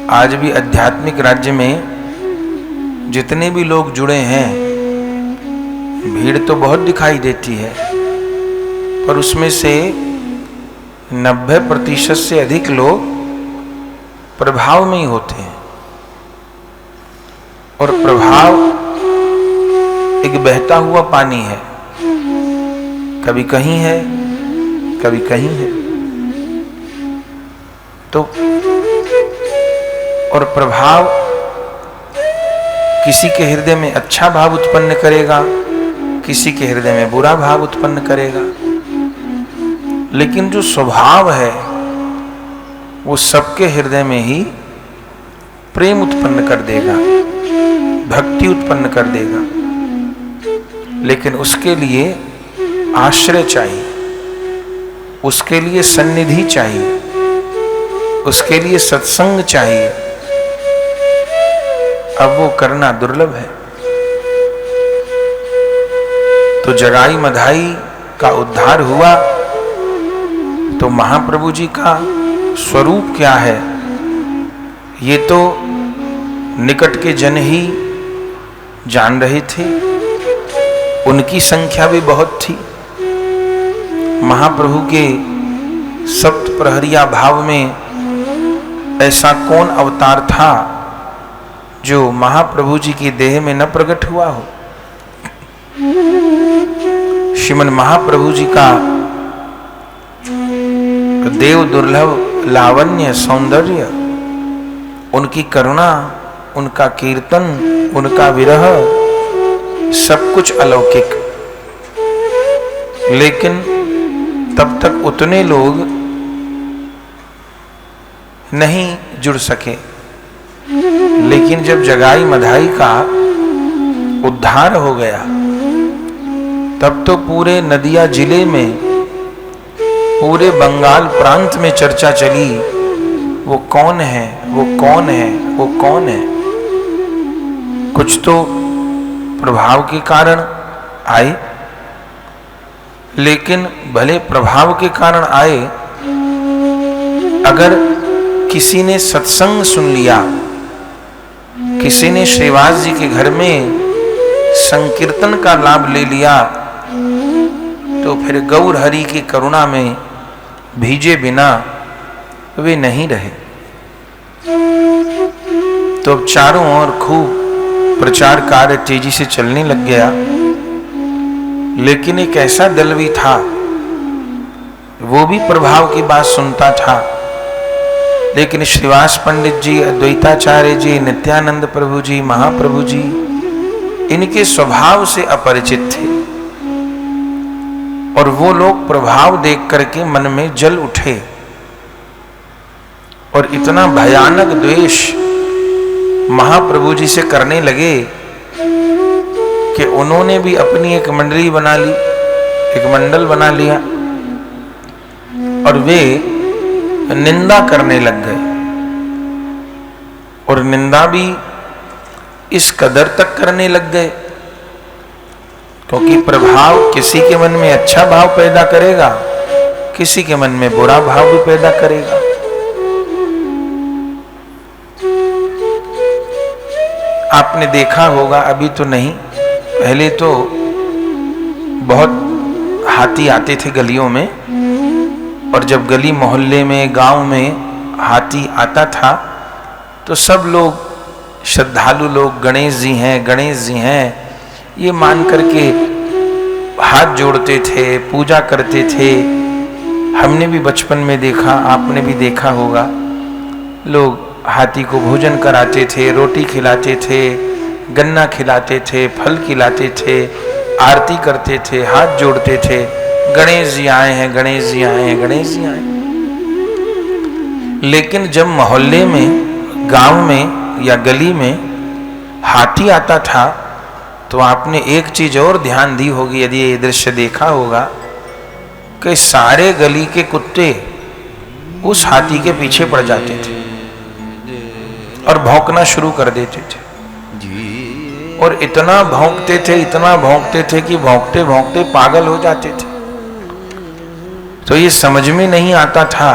आज भी आध्यात्मिक राज्य में जितने भी लोग जुड़े हैं, भीड़ तो बहुत दिखाई देती है, पर उसमें से 90% से अधिक लोग प्रभाव में ही होते हैं। और प्रभाव एक बहता हुआ पानी है, कभी कहीं है कभी कहीं है। तो और प्रभाव किसी के हृदय में अच्छा भाव उत्पन्न करेगा, किसी के हृदय में बुरा भाव उत्पन्न करेगा, लेकिन जो स्वभाव है वो सबके हृदय में ही प्रेम उत्पन्न कर देगा, भक्ति उत्पन्न कर देगा। लेकिन उसके लिए आश्रय चाहिए, उसके लिए सन्निधि चाहिए, उसके लिए सत्संग चाहिए। अब वो करना दुर्लभ है। तो जगाई मधाई का उद्धार हुआ तो महाप्रभु जी का स्वरूप क्या है ये तो निकट के जन ही जान रहे थे। उनकी संख्या भी बहुत थी। महाप्रभु के सप्त प्रहरिया भाव में ऐसा कौन अवतार था जो महाप्रभु जी की देह में न प्रकट हुआ हो। श्रीमन महाप्रभु जी का देव दुर्लभ लावण्य सौंदर्य, उनकी करुणा, उनका कीर्तन, उनका विरह, सब कुछ अलौकिक। लेकिन तब तक उतने लोग नहीं जुड़ सके। लेकिन जब जगाई मधाई का उद्धार हो गया तब तो पूरे नदिया जिले में, पूरे बंगाल प्रांत में चर्चा चली, वो कौन है, वो कौन है, वो कौन है। कुछ तो प्रभाव के कारण आए, लेकिन भले प्रभाव के कारण आए, अगर किसी ने सत्संग सुन लिया, किसी ने श्रीवास जी के घर में संकीर्तन का लाभ ले लिया, तो फिर गौर हरि की करुणा में भीजे बिना वे नहीं रहे। तो अब चारों ओर खूब प्रचार कार्य तेजी से चलने लग गया। लेकिन एक ऐसा दल भी था, वो भी प्रभाव की बात सुनता था, लेकिन श्रीवास पंडित जी, अद्वैताचार्य जी, नित्यानंद प्रभु जी, महाप्रभु जी इनके स्वभाव से अपरिचित थे। और वो लोग प्रभाव देख करके मन में जल उठे और इतना भयानक द्वेष महाप्रभु जी से करने लगे कि उन्होंने भी अपनी एक मंडली बना ली, एक मंडल बना लिया और वे निंदा करने लग गए। और निंदा भी इस कदर तक करने लग गए, क्योंकि प्रभाव किसी के मन में अच्छा भाव पैदा करेगा, किसी के मन में बुरा भाव भी पैदा करेगा। आपने देखा होगा, अभी तो नहीं, पहले तो बहुत हाथी आते थे गलियों में, और जब गली मोहल्ले में, गांव में हाथी आता था तो सब लोग, श्रद्धालु लोग, गणेश जी हैं, गणेश जी हैं ये मान करके हाथ जोड़ते थे, पूजा करते थे। हमने भी बचपन में देखा, आपने भी देखा होगा, लोग हाथी को भोजन कराते थे, रोटी खिलाते थे, गन्ना खिलाते थे, फल खिलाते थे, आरती करते थे, हाथ जोड़ते थे, गणेश जी आए हैं, गणेश जी आए हैं, गणेश जी आए। लेकिन जब मोहल्ले में, गांव में या गली में हाथी आता था तो आपने एक चीज और ध्यान दी होगी, यदि ये दृश्य देखा होगा, कि सारे गली के कुत्ते उस हाथी के पीछे पड़ जाते थे और भौंकना शुरू कर देते थे। और इतना भौंकते थे, इतना भौंकते थे कि भौंकते भौंकते पागल हो जाते थे। तो ये समझ में नहीं आता था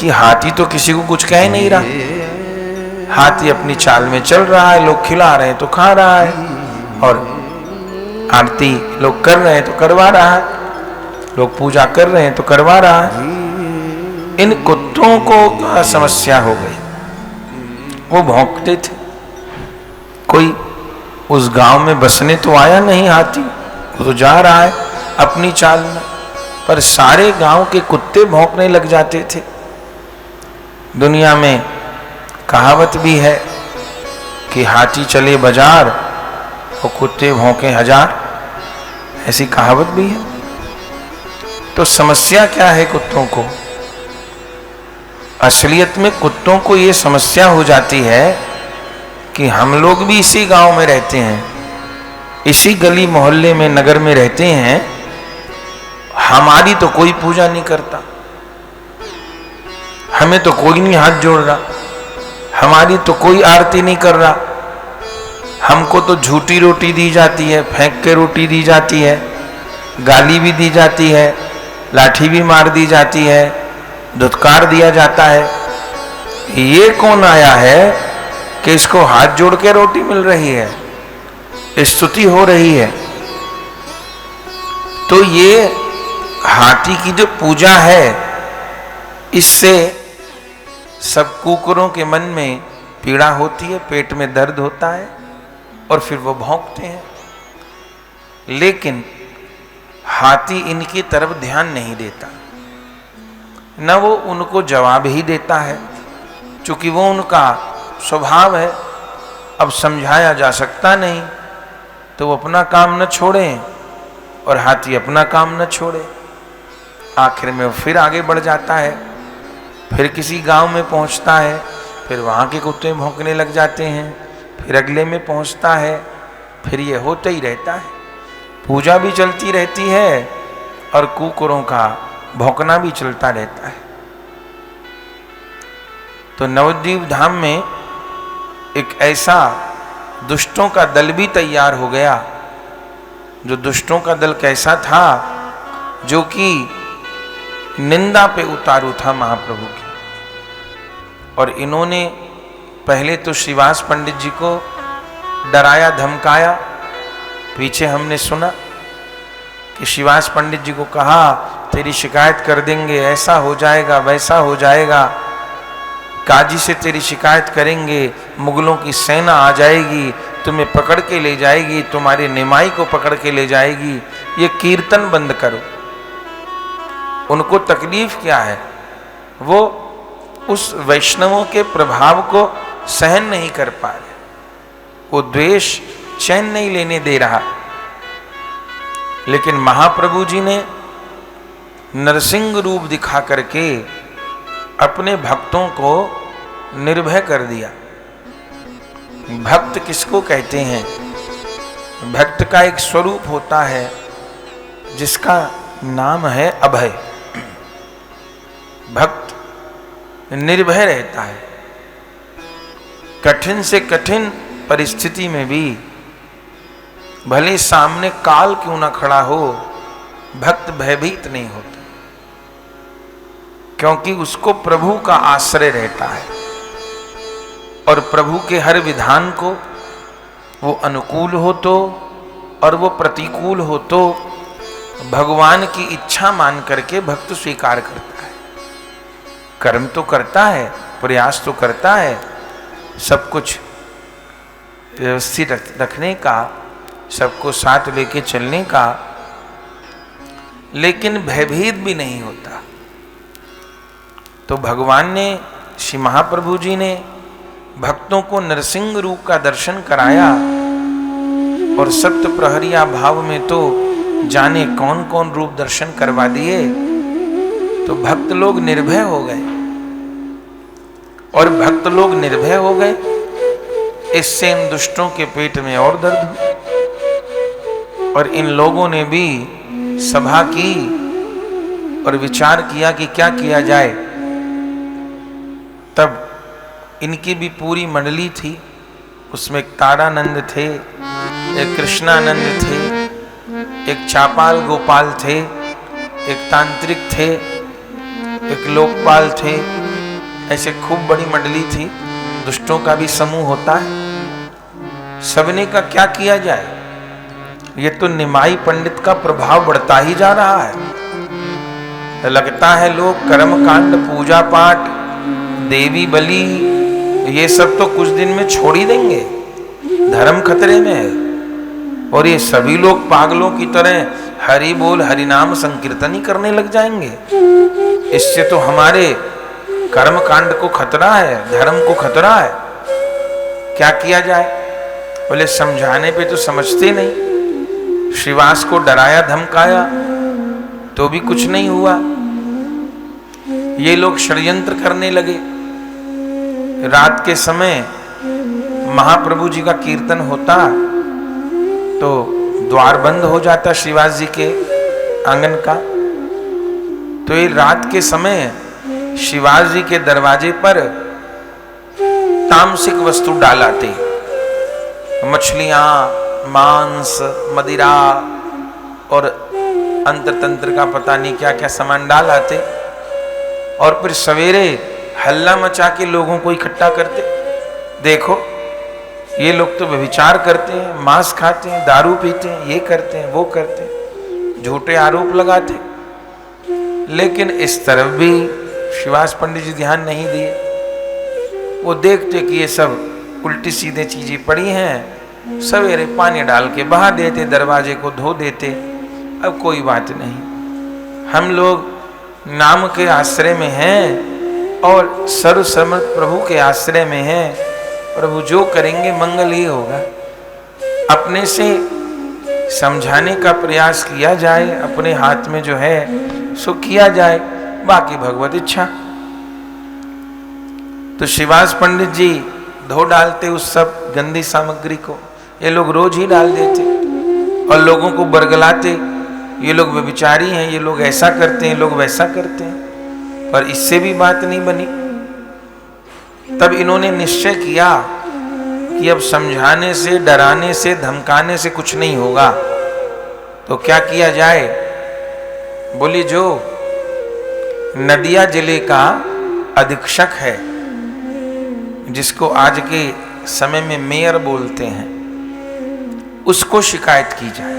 कि हाथी तो किसी को कुछ कह नहीं रहा, हाथी अपनी चाल में चल रहा है, लोग खिला रहे हैं तो खा रहा है, और आरती लोग कर रहे हैं तो करवा रहा है, लोग पूजा कर रहे हैं तो करवा रहा है। इन कुत्तों को समस्या हो गई, वो भौंकते थे। कोई उस गांव में बसने तो आया नहीं हाथी, वो तो जा रहा है अपनी चाल में, पर सारे गांव के कुत्ते भौंकने लग जाते थे। दुनिया में कहावत भी है कि हाथी चले बाजार और कुत्ते भौंके हजार, ऐसी कहावत भी है। तो समस्या क्या है कुत्तों को? असलियत में कुत्तों को ये समस्या हो जाती है कि हम लोग भी इसी गांव में रहते हैं, इसी गली मोहल्ले में, नगर में रहते हैं, हमारी तो कोई पूजा नहीं करता, हमें तो कोई नहीं हाथ जोड़ रहा, हमारी तो कोई आरती नहीं कर रहा, हमको तो झूठी रोटी दी जाती है, फेंक के रोटी दी जाती है, गाली भी दी जाती है, लाठी भी मार दी जाती है, धुतकार दिया जाता है। ये कौन आया है कि इसको हाथ जोड़ के रोटी मिल रही है, स्तुति हो रही है? तो ये हाथी की जो पूजा है, इससे सब कुकुरों के मन में पीड़ा होती है, पेट में दर्द होता है और फिर वो भौंकते हैं। लेकिन हाथी इनकी तरफ ध्यान नहीं देता, न वो उनको जवाब ही देता है, क्योंकि वो उनका स्वभाव है। अब समझाया जा सकता नहीं, तो वो अपना काम न छोड़ें और हाथी अपना काम न छोड़े। आखिर में वो फिर आगे बढ़ जाता है, फिर किसी गांव में पहुंचता है, फिर वहां के कुत्ते भौंकने लग जाते हैं, फिर अगले में पहुंचता है, फिर ये होता ही रहता है। पूजा भी चलती रहती है और कुकुरों का भौंकना भी चलता रहता है। तो नवद्वीप धाम में एक ऐसा दुष्टों का दल भी तैयार हो गया। जो दुष्टों का दल कैसा था? जो कि निंदा पे उतारू था महाप्रभु की। और इन्होंने पहले तो श्रीवास पंडित जी को डराया धमकाया। पीछे हमने सुना कि श्रीवास पंडित जी को कहा, तेरी शिकायत कर देंगे, ऐसा हो जाएगा, वैसा हो जाएगा, काजी से तेरी शिकायत करेंगे, मुगलों की सेना आ जाएगी, तुम्हें पकड़ के ले जाएगी, तुम्हारे निमाई को पकड़ के ले जाएगी, ये कीर्तन बंद करो। उनको तकलीफ क्या है? वो उस वैष्णवों के प्रभाव को सहन नहीं कर पा रहे, वो द्वेष चैन नहीं लेने दे रहा। लेकिन महाप्रभु जी ने नरसिंह रूप दिखा करके अपने भक्तों को निर्भय कर दिया। भक्त किसको कहते हैं? भक्त का एक स्वरूप होता है जिसका नाम है अभय। भक्त निर्भय रहता है, कठिन से कठिन परिस्थिति में भी, भले सामने काल क्यों ना खड़ा हो, भक्त भयभीत नहीं होता, क्योंकि उसको प्रभु का आश्रय रहता है और प्रभु के हर विधान को, वो अनुकूल हो तो और वो प्रतिकूल हो तो, भगवान की इच्छा मान करके भक्त स्वीकार करता है। कर्म तो करता है, प्रयास तो करता है, सब कुछ व्यवस्थित रखने का, सबको साथ लेके चलने का, लेकिन भयभीत भी नहीं होता। तो भगवान ने, श्री महाप्रभु जी ने भक्तों को नरसिंह रूप का दर्शन कराया और सप्त प्रहरिया भाव में तो जाने कौन कौन रूप दर्शन करवा दिए। तो भक्त लोग निर्भय हो गए, और भक्त लोग निर्भय हो गए, इससे इन दुष्टों के पेट में और दर्द हुआ। और इन लोगों ने भी सभा की और विचार किया कि क्या किया जाए। तब इनकी भी पूरी मंडली थी, उसमें एक तारानंद थे, एक कृष्णानंद थे, एक चापाल गोपाल थे, एक तांत्रिक थे, एक लोकपाल थे, ऐसे खूब बड़ी मंडली थी। दुष्टों का भी समूह होता है। सबने का क्या किया जाए, ये तो निमाई पंडित का प्रभाव बढ़ता ही जा रहा है। लगता है लोग कर्म कांड, पूजा पाठ, देवी बलि, ये सब तो कुछ दिन में छोड़ ही देंगे, धर्म खतरे में है। और ये सभी लोग पागलों की तरह हरि बोल हरि नाम संकीर्तन ही करने लग जाएंगे। इससे तो हमारे कर्म कांड को खतरा है, धर्म को खतरा है। क्या किया जाए? बोले समझाने पे तो समझते नहीं। श्रीवास को डराया धमकाया तो भी कुछ नहीं हुआ। ये लोग षड्यंत्र करने लगे। रात के समय महाप्रभु जी का कीर्तन होता तो द्वार बंद हो जाता श्रीवास जी के आंगन का। तो ये रात के समय श्रीवास जी के दरवाजे पर तामसिक वस्तु डालाते, मछलियां, मांस, मदिरा और अंतर तंत्र का पता नहीं क्या क्या सामान डाल आते। और फिर सवेरे हल्ला मचा के लोगों को इकट्ठा करते। देखो ये लोग तो व्यभिचार करते हैं, मांस खाते हैं, दारू पीते हैं, ये करते हैं, वो करते हैं, झूठे आरोप लगाते। लेकिन इस तरफ भी श्रीवास पंडित जी ध्यान नहीं दिए। वो देखते कि ये सब उल्टी सीधे चीजें पड़ी हैं, सवेरे पानी डाल के बहा देते, दरवाजे को धो देते। अब कोई बात नहीं, हम लोग नाम के आश्रय में हैं और सर्वसमर्थ प्रभु के आश्रय में हैं। प्रभु जो करेंगे मंगल ही होगा। अपने से समझाने का प्रयास किया जाए, अपने हाथ में जो है सो किया जाए, बाकी भगवत इच्छा। तो श्रीवास पंडित जी धो डालते उस सब गंदी सामग्री को। ये लोग रोज ही डाल देते और लोगों को बरगलाते, ये लोग व्यभिचारी हैं, ये लोग ऐसा करते हैं, लोग वैसा करते हैं। पर इससे भी बात नहीं बनी। तब इन्होंने निश्चय किया कि अब समझाने से, डराने से, धमकाने से कुछ नहीं होगा। तो क्या किया जाए? बोली जो नदिया जिले का अधीक्षक है, जिसको आज के समय में मेयर बोलते हैं, उसको शिकायत की जाए।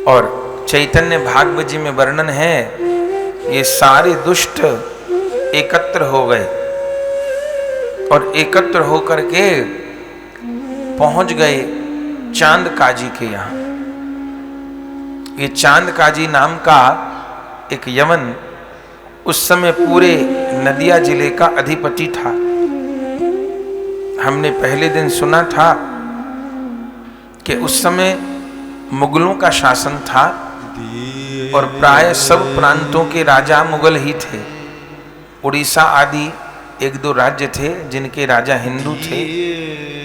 और चैतन्य भागवत जी में वर्णन है, ये सारे दुष्ट एकत्र हो गए और एकत्र होकर के पहुंच गए चांद काजी के यहां। ये चांद काजी नाम का एक यवन उस समय पूरे नदिया जिले का अधिपति था। हमने पहले दिन सुना था कि उस समय मुगलों का शासन था और प्राय सब प्रांतों के राजा मुगल ही थे। उड़ीसा आदि एक दो राज्य थे जिनके राजा हिंदू थे।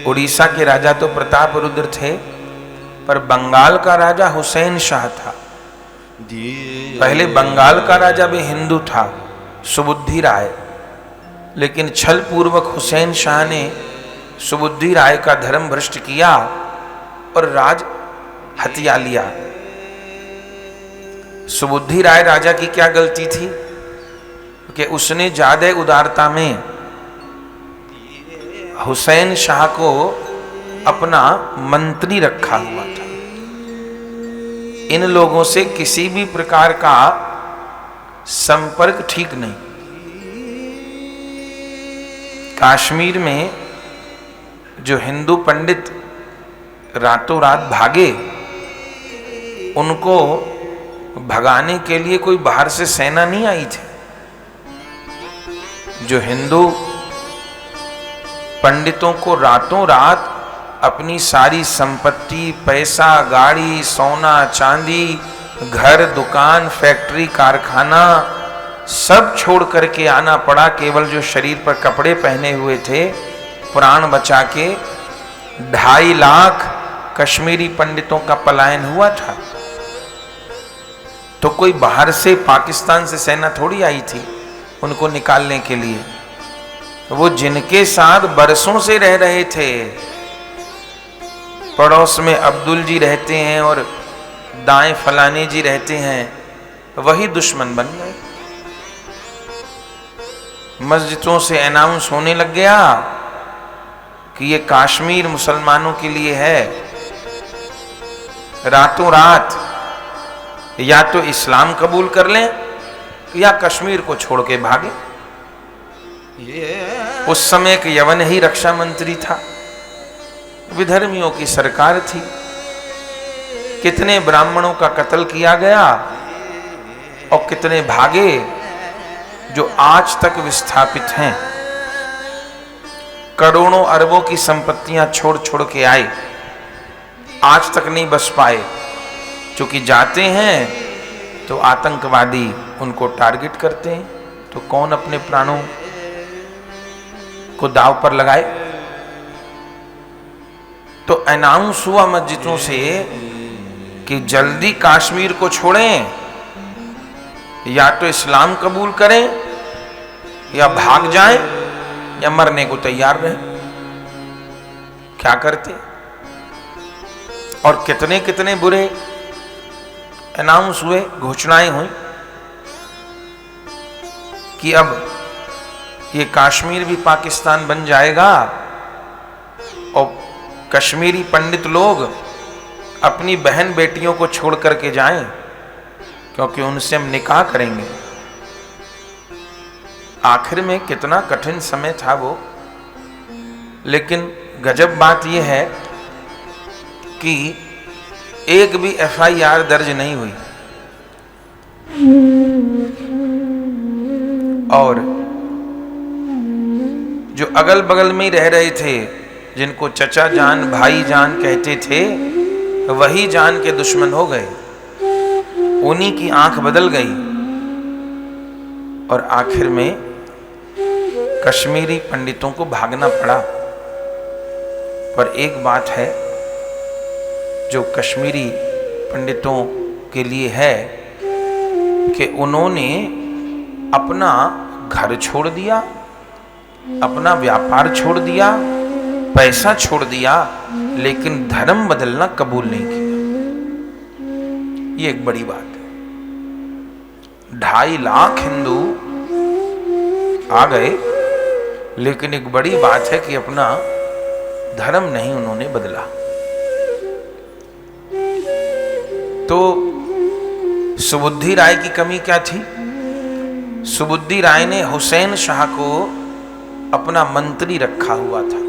उड़ीसा के राजा तो प्रताप रुद्र थे, पर बंगाल का राजा हुसैन शाह था। पहले बंगाल का राजा भी हिंदू था, सुबुद्धि राय, लेकिन छल पूर्वक हुसैन शाह ने सुबुद्धि राय का धर्म भ्रष्ट किया और राज हथिया लिया। सुबुद्धि राय राजा की क्या गलती थी कि उसने ज्यादा उदारता में हुसैन शाह को अपना मंत्री रखा हुआ था। इन लोगों से किसी भी प्रकार का संपर्क ठीक नहीं। कश्मीर में जो हिंदू पंडित रातों रात भागे, उनको भगाने के लिए कोई बाहर से सेना नहीं आई थी। जो हिंदू पंडितों को रातों रात अपनी सारी संपत्ति, पैसा, गाड़ी, सोना, चांदी, घर, दुकान, फैक्ट्री, कारखाना सब छोड़ करके आना पड़ा, केवल जो शरीर पर कपड़े पहने हुए थे प्राण बचा के 2.5 लाख कश्मीरी पंडितों का पलायन हुआ था। तो कोई बाहर से पाकिस्तान से सेना थोड़ी आई थी उनको निकालने के लिए। वो जिनके साथ बरसों से रह रहे थे, पड़ोस में अब्दुल जी रहते हैं और दाएं फलाने जी रहते हैं, वही दुश्मन बन गए। मस्जिदों से अनाउंस होने लग गया कि ये कश्मीर मुसलमानों के लिए है। रातों रात या तो इस्लाम कबूल कर लें या कश्मीर को छोड़ के भागे। उस समय एक यवन ही रक्षा मंत्री था, विधर्मियों की सरकार थी। कितने ब्राह्मणों का कत्ल किया गया और कितने भागे जो आज तक विस्थापित हैं। करोड़ों अरबों की संपत्तियां छोड़ छोड़ के आए, आज तक नहीं बस पाए। क्योंकि जाते हैं तो आतंकवादी उनको टारगेट करते हैं, तो कौन अपने प्राणों को दांव पर लगाए। तो अनाउंस हुआ मस्जिदों से कि जल्दी कश्मीर को छोड़ें, या तो इस्लाम कबूल करें या भाग जाएं या मरने को तैयार रहें। क्या करते? और कितने कितने बुरे अनाउंस हुए, घोषणाएं हुई कि अब ये कश्मीर भी पाकिस्तान बन जाएगा और कश्मीरी पंडित लोग अपनी बहन बेटियों को छोड़ करके जाएं, क्योंकि उनसे हम निकाह करेंगे। आखिर में कितना कठिन समय था वो। लेकिन गजब बात यह है कि एक भी FIR दर्ज नहीं हुई। और जो अगल बगल में ही रह रहे थे, जिनको चचा जान भाई जान कहते थे, वही जान के दुश्मन हो गए। उन्हीं की आंख बदल गई और आखिर में कश्मीरी पंडितों को भागना पड़ा। पर एक बात है जो कश्मीरी पंडितों के लिए है कि उन्होंने अपना घर छोड़ दिया, अपना व्यापार छोड़ दिया, पैसा छोड़ दिया, लेकिन धर्म बदलना कबूल नहीं किया। ये एक बड़ी बात है। 2.5 लाख हिंदू आ गए, लेकिन एक बड़ी बात है कि अपना धर्म नहीं उन्होंने बदला। तो सुबुद्धि राय की कमी क्या थी? सुबुद्धि राय ने हुसैन शाह को अपना मंत्री रखा हुआ था,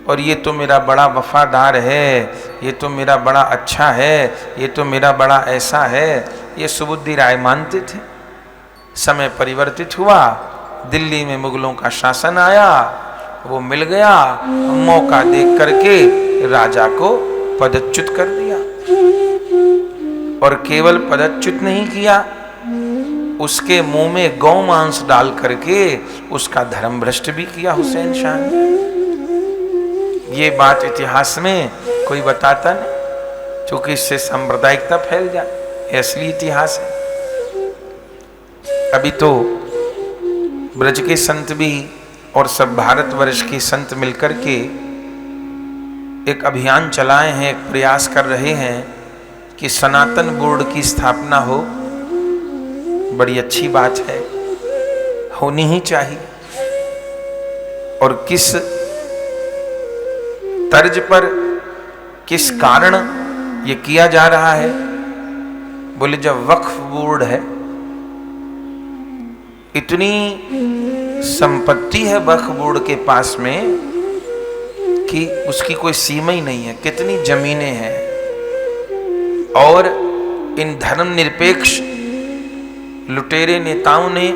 और ये तो मेरा बड़ा वफादार है, ये तो मेरा बड़ा अच्छा है, ये तो मेरा बड़ा ऐसा है, ये सुबुद्धि राय मानते थे। समय परिवर्तित हुआ, दिल्ली में मुगलों का शासन आया, वो मिल गया, मौका देख करके राजा को पदच्युत कर दिया। और केवल पदच्युत नहीं किया, उसके मुंह में गौ मांस डाल करके उसका धर्म भ्रष्ट भी किया हुसैन शाह ने। ये बात इतिहास में कोई बताता नहीं, क्योंकि इससे सांप्रदायिकता फैल जाए। असली इतिहास है। अभी तो ब्रज के संत भी और सब भारतवर्ष के संत मिलकर के एक अभियान चलाए हैं, एक प्रयास कर रहे हैं कि सनातन बोर्ड की स्थापना हो। बड़ी अच्छी बात है, होनी ही चाहिए। और किस तर्ज पर, किस कारण ये किया जा रहा है? बोले जब वक्फ बोर्ड है, इतनी संपत्ति है वक्फ बोर्ड के पास में कि उसकी कोई सीमा ही नहीं है। कितनी जमीनें हैं, और इन धर्मनिरपेक्ष लुटेरे नेताओं ने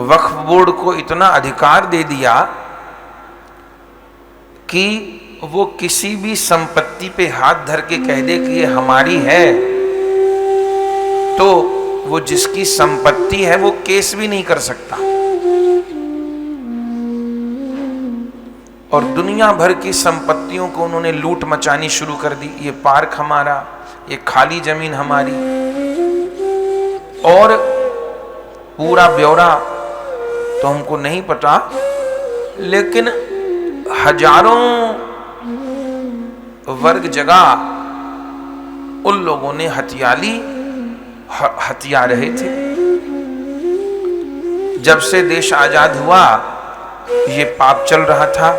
वक्फ बोर्ड को इतना अधिकार दे दिया कि वो किसी भी संपत्ति पे हाथ धर के कह दे कि ये हमारी है, तो वो जिसकी संपत्ति है वो केस भी नहीं कर सकता। और दुनिया भर की संपत्तियों को उन्होंने लूट मचानी शुरू कर दी। ये पार्क हमारा, ये खाली जमीन हमारी, और पूरा ब्यौरा तो हमको नहीं पता, लेकिन हजारों वर्ग जगह उन लोगों ने हथिया रहे थे। जब से देश आजाद हुआ ये पाप चल रहा था,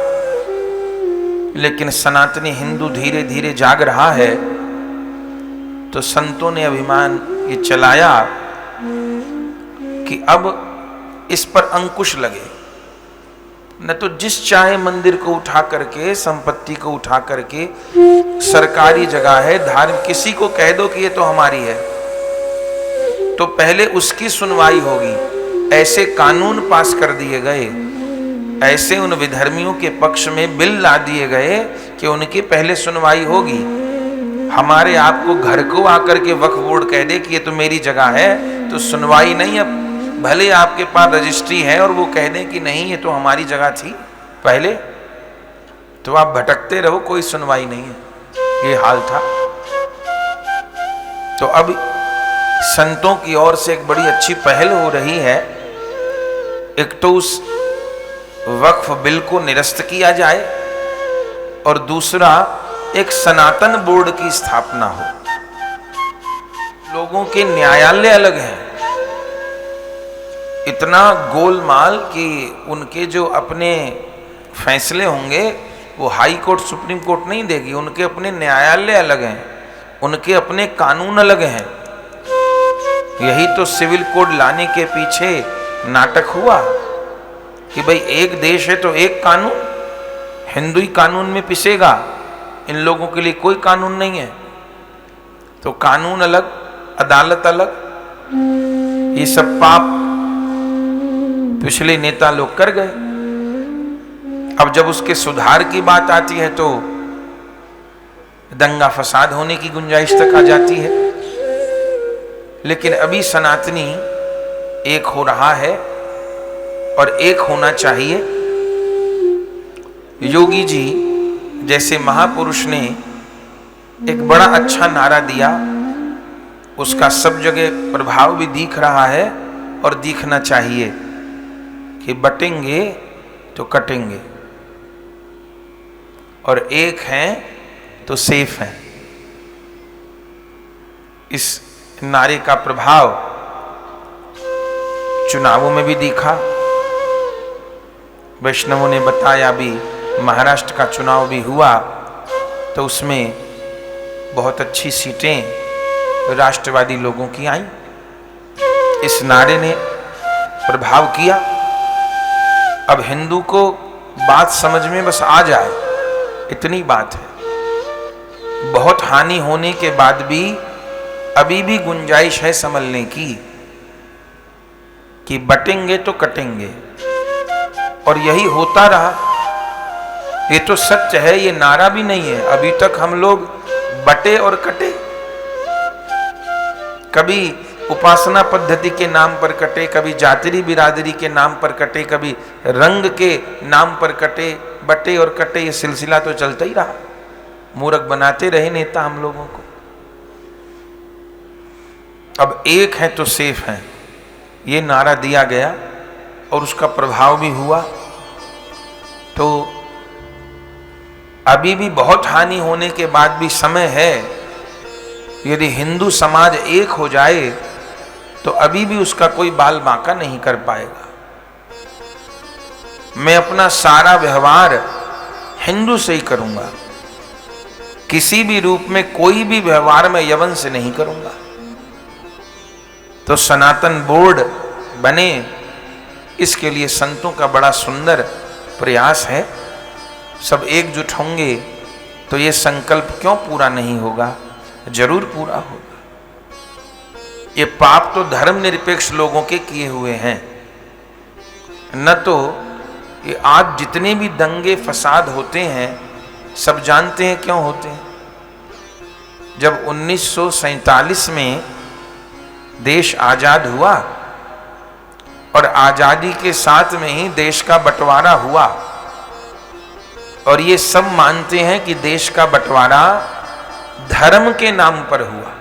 लेकिन सनातनी हिंदू धीरे धीरे जाग रहा है। तो संतों ने अभिमान ये चलाया कि अब इस पर अंकुश लगे, न तो जिस चाहे मंदिर को उठा करके, संपत्ति को उठा करके, सरकारी जगह है, धार्मिक, किसी को कह दो कि ये तो हमारी है, तो पहले उसकी सुनवाई होगी। ऐसे कानून पास कर दिए गए, ऐसे उन विधर्मियों के पक्ष में बिल ला दिए गए कि उनकी पहले सुनवाई होगी। हमारे आपको घर को आकर के वक्फ बोर्ड कह दे कि ये तो मेरी जगह है, तो सुनवाई नहीं। अब भले आपके पास रजिस्ट्री है और वो कह दें कि नहीं ये तो हमारी जगह थी पहले, तो आप भटकते रहो, कोई सुनवाई नहीं है। ये हाल था। तो अब संतों की ओर से एक बड़ी अच्छी पहल हो रही है। एक तो उस वक्फ बिल को निरस्त किया जाए और दूसरा एक सनातन बोर्ड की स्थापना हो। लोगों के न्यायालय अलग हैं, इतना गोलमाल कि उनके जो अपने फैसले होंगे वो हाई कोर्ट सुप्रीम कोर्ट नहीं देगी, उनके अपने न्यायालय अलग हैं, उनके अपने कानून अलग हैं। यही तो सिविल कोड लाने के पीछे नाटक हुआ कि भाई एक देश है तो एक कानून, हिंदू ही कानून में पिसेगा, इन लोगों के लिए कोई कानून नहीं है। तो कानून अलग, अदालत अलग, ये सब पाप पिछले नेता लोग कर गए। अब जब उसके सुधार की बात आती है तो दंगा फसाद होने की गुंजाइश तक आ जाती है। लेकिन अभी सनातनी एक हो रहा है और एक होना चाहिए। योगी जी जैसे महापुरुष ने एक बड़ा अच्छा नारा दिया, उसका सब जगह प्रभाव भी दिख रहा है और दिखना चाहिए कि बटेंगे तो कटेंगे और एक हैं तो सेफ हैं। इस नारे का प्रभाव चुनावों में भी दिखा। वैष्णवों ने बताया भी, महाराष्ट्र का चुनाव भी हुआ तो उसमें बहुत अच्छी सीटें राष्ट्रवादी लोगों की आईं। इस नारे ने प्रभाव किया। अब हिंदू को बात समझ में बस आ जाए, इतनी बात है। बहुत हानि होने के बाद भी अभी भी गुंजाइश है संभलने की कि बटेंगे तो कटेंगे, और यही होता रहा। ये तो सत्य है, ये नारा भी नहीं है। अभी तक हम लोग बटे और कटे, कभी उपासना पद्धति के नाम पर कटे, कभी जाति बिरादरी के नाम पर कटे, कभी रंग के नाम पर कटे। बटे और कटे ये सिलसिला तो चलता ही रहा। मूर्ख बनाते रहे नेता हम लोगों को। अब एक है तो सेफ है, ये नारा दिया गया और उसका प्रभाव भी हुआ। तो अभी भी बहुत हानि होने के बाद भी समय है। यदि हिंदू समाज एक हो जाए तो अभी भी उसका कोई बाल बांका नहीं कर पाएगा। मैं अपना सारा व्यवहार हिंदू से ही करूंगा, किसी भी रूप में कोई भी व्यवहार मैं यवन से नहीं करूंगा। तो सनातन बोर्ड बने, इसके लिए संतों का बड़ा सुंदर प्रयास है। सब एकजुट होंगे तो ये संकल्प क्यों पूरा नहीं होगा, जरूर पूरा होगा। ये पाप तो धर्मनिरपेक्ष लोगों के किए हुए हैं, न तो ये आज जितने भी दंगे फसाद होते हैं सब जानते हैं क्यों होते हैं। जब 1947 में देश आजाद हुआ और आजादी के साथ में ही देश का बंटवारा हुआ, और ये सब मानते हैं कि देश का बंटवारा धर्म के नाम पर हुआ।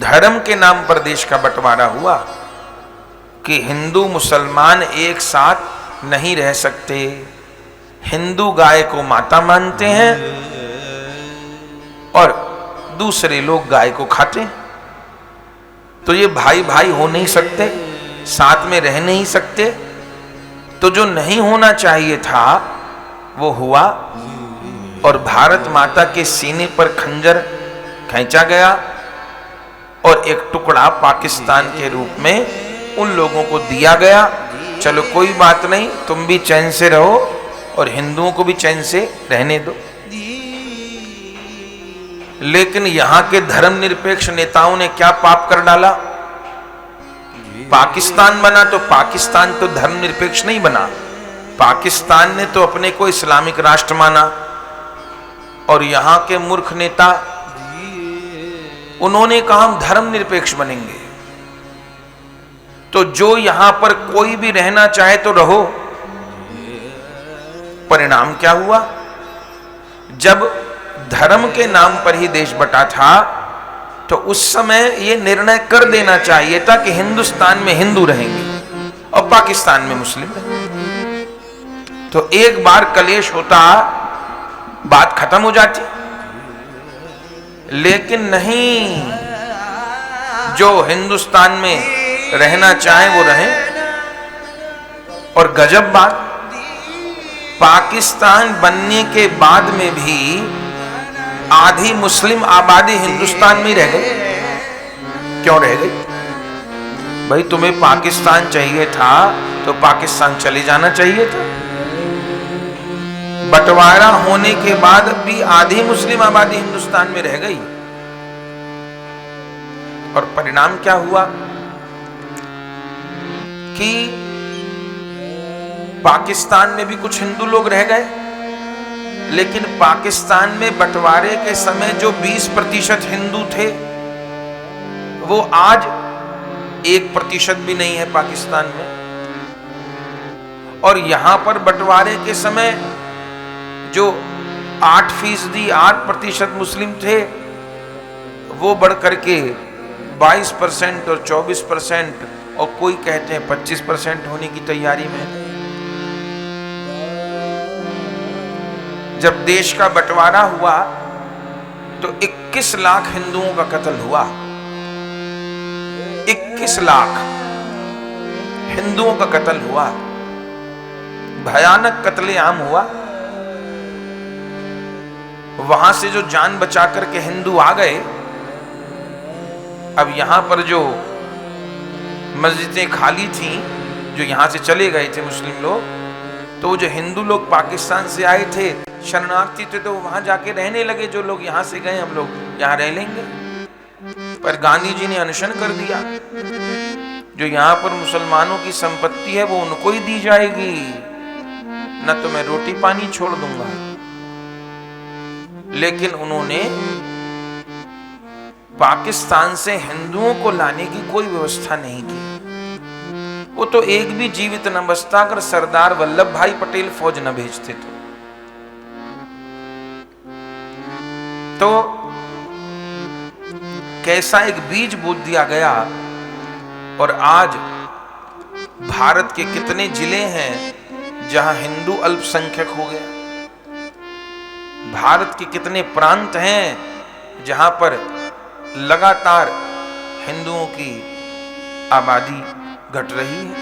धर्म के नाम पर देश का बंटवारा हुआ कि हिंदू मुसलमान एक साथ नहीं रह सकते। हिंदू गाय को माता मानते हैं और दूसरे लोग गाय को खाते हैं, तो ये भाई भाई हो नहीं सकते। साथ में रह नहीं सकते, तो जो नहीं होना चाहिए था वो हुआ और भारत माता के सीने पर खंजर खींचा गया और एक टुकड़ा पाकिस्तान के रूप में उन लोगों को दिया गया। चलो कोई बात नहीं, तुम भी चैन से रहो और हिंदुओं को भी चैन से रहने दो। लेकिन यहां के धर्मनिरपेक्ष नेताओं ने क्या पाप कर डाला? पाकिस्तान बना तो पाकिस्तान तो धर्मनिरपेक्ष नहीं बना, पाकिस्तान ने तो अपने को इस्लामिक राष्ट्र माना। और यहां के मूर्ख नेता उन्होंने कहा हम धर्मनिरपेक्ष बनेंगे। तो जो यहां पर कोई भी रहना चाहे तो रहो। परिणाम क्या हुआ? जब धर्म के नाम पर ही देश बटा था तो उस समय यह निर्णय कर देना चाहिए था कि हिंदुस्तान में हिंदू रहेंगे और पाकिस्तान में मुस्लिम रहेंगे, तो एक बार कलेश होता, बात खत्म हो जाती। लेकिन नहीं, जो हिंदुस्तान में रहना चाहे वो रहें। और गजब बात, पाकिस्तान बनने के बाद में भी आधी मुस्लिम आबादी हिंदुस्तान में रह गई। क्यों रह गई? भाई तुम्हें पाकिस्तान चाहिए था तो पाकिस्तान चले जाना चाहिए था। बंटवारा होने के बाद भी आधी मुस्लिम आबादी हिंदुस्तान में रह गई। और परिणाम क्या हुआ कि पाकिस्तान में भी कुछ हिंदू लोग रह गए, लेकिन पाकिस्तान में बंटवारे के समय जो 20% हिंदू थे वो आज 1% भी नहीं है पाकिस्तान में। और यहां पर बंटवारे के समय जो 8% मुस्लिम थे वो बढ़कर के 22% और 24% और कोई कहते हैं 25% होने की तैयारी में। जब देश का बंटवारा हुआ तो 21 लाख हिंदुओं का कत्ल हुआ। 21 लाख हिंदुओं का कत्ल हुआ, भयानक कत्लेआम हुआ। वहां से जो जान बचा करके हिंदू आ गए, अब यहां पर जो मस्जिदें खाली थीं, जो यहां से चले गए थे मुस्लिम लोग, तो वो जो हिंदू लोग पाकिस्तान से आए थे, शरणार्थी थे, तो वहां जाके रहने लगे। जो लोग यहां से गए, हम लोग यहां रह लेंगे। पर गांधी जी ने अनशन कर दिया, जो यहां पर मुसलमानों की संपत्ति है वो उनको ही दी जाएगी, न तो मैं रोटी पानी छोड़ दूंगा। लेकिन उन्होंने पाकिस्तान से हिंदुओं को लाने की कोई व्यवस्था नहीं की। वो तो एक भी जीवित न बचता अगर सरदार वल्लभ भाई पटेल फौज न भेजते तो कैसा एक बीज बो दिया गया। और आज भारत के कितने जिले हैं जहां हिंदू अल्पसंख्यक हो गए। भारत के कितने प्रांत हैं जहां पर लगातार हिंदुओं की आबादी घट रही है।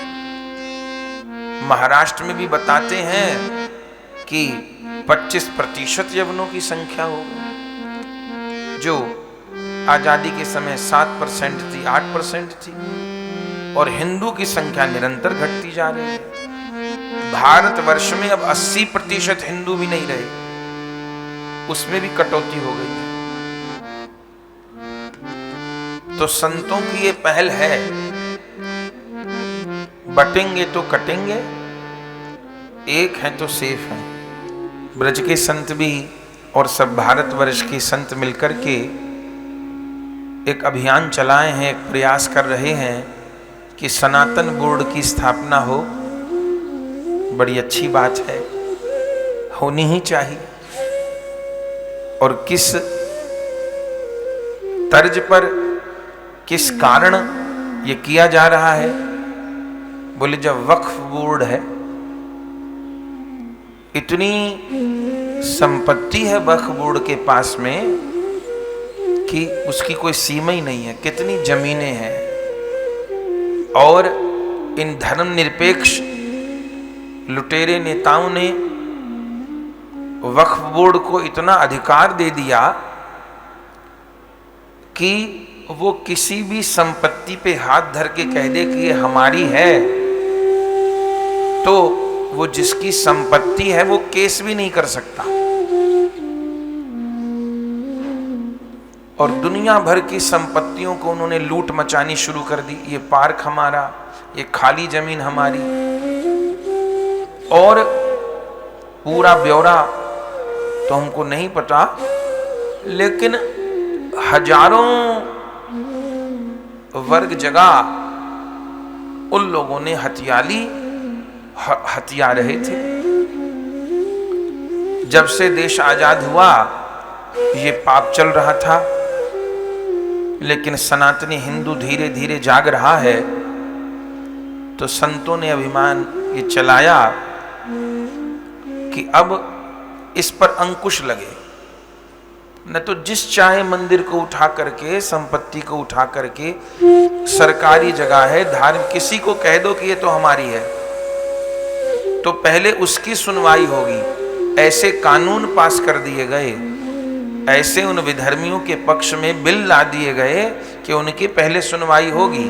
महाराष्ट्र में भी बताते हैं कि 25% यवनों की संख्या हो, जो आजादी के समय 7% थी, 8% थी, और हिंदू की संख्या निरंतर घटती जा रही है। भारतवर्ष में अब 80% हिंदू भी नहीं रहे, उसमें भी कटौती हो गई है। तो संतों की ये पहल है, बटेंगे तो कटेंगे, एक हैं तो सेफ हैं। ब्रज के संत भी और सब भारतवर्ष के संत मिलकर के एक अभियान चलाए हैं, एक प्रयास कर रहे हैं कि सनातन बोर्ड की स्थापना हो। बड़ी अच्छी बात है, होनी ही चाहिए। और किस तर्ज पर, किस कारण ये किया जा रहा है? बोले जब वक्फ बोर्ड है, इतनी संपत्ति है वक्फ बोर्ड के पास में कि उसकी कोई सीमा ही नहीं है। कितनी जमीनें हैं और इन धर्मनिरपेक्ष लुटेरे नेताओं ने वक्फ बोर्ड को इतना अधिकार दे दिया कि वो किसी भी संपत्ति पे हाथ धर के कह दे कि ये हमारी है, तो वो जिसकी संपत्ति है वो केस भी नहीं कर सकता। और दुनिया भर की संपत्तियों को उन्होंने लूट मचानी शुरू कर दी। ये पार्क हमारा, ये खाली जमीन हमारी, और पूरा ब्यौरा तो हमको नहीं पता, लेकिन हजारों वर्ग जगह उन लोगों ने हथिया रहे थे। जब से देश आजाद हुआ ये पाप चल रहा था, लेकिन सनातनी हिंदू धीरे धीरे जाग रहा है। तो संतों ने अभिमान ये चलाया कि अब इस पर अंकुश लगे, न तो जिस चाहे मंदिर को उठा करके, संपत्ति को उठा करके, सरकारी जगह है, धार्मिक, किसी को कह दो कि ये तो हमारी है, तो पहले उसकी सुनवाई होगी। ऐसे कानून पास कर दिए गए, ऐसे उन विधर्मियों के पक्ष में बिल ला दिए गए कि उनकी पहले सुनवाई होगी।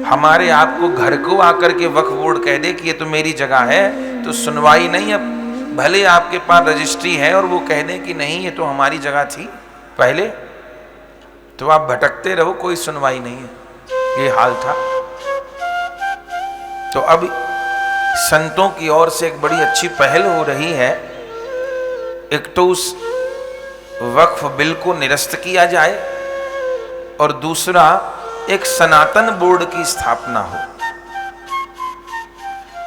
हमारे आपको घर को आकर के वक्फ बोर्ड कह दे कि ये तो मेरी जगह है, तो सुनवाई नहीं। अब भले आपके पास रजिस्ट्री है और वो कह दें कि नहीं ये तो हमारी जगह थी पहले, तो आप भटकते रहो, कोई सुनवाई नहीं है। ये हाल था। तो अब संतों की ओर से एक बड़ी अच्छी पहल हो रही है। एक तो उस वक्फ बिल को निरस्त किया जाए, और दूसरा एक सनातन बोर्ड की स्थापना हो।